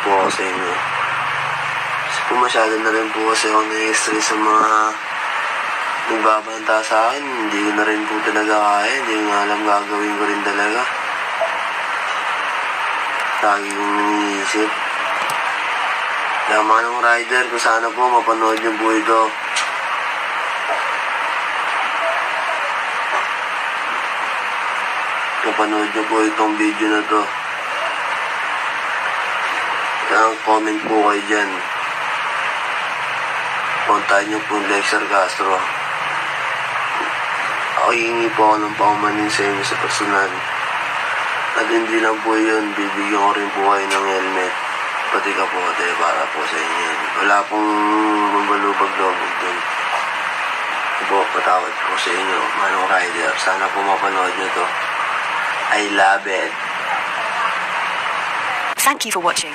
po ako sa inyo. Kasi po masyado na rin po kasi ako na-stress sa mga nagbabanta sa akin. Hindi ko na rin po talaga kaya. Hindi ko nga alam gagawin ko rin talaga. Lagi kong iniisip. Kaya Manong Rider, kung sana po mapanood niyo po ito. Mapanood niyo po itong video na to. Kaya comment po kayo dyan. Kontakin niyo po Lexer Castro. Ako hihingi po ako ng paumanin sa inyo sa personal. At hindi lang po yun, bibigyan ko rin po kayo ng helmet. Pati kapote para po sa inyo. Wala pong mabalubag-lobog dun. Po, patawad po sa inyo, Manong Rider. Sana po mapanood nyo to. I love it. Thank you for watching.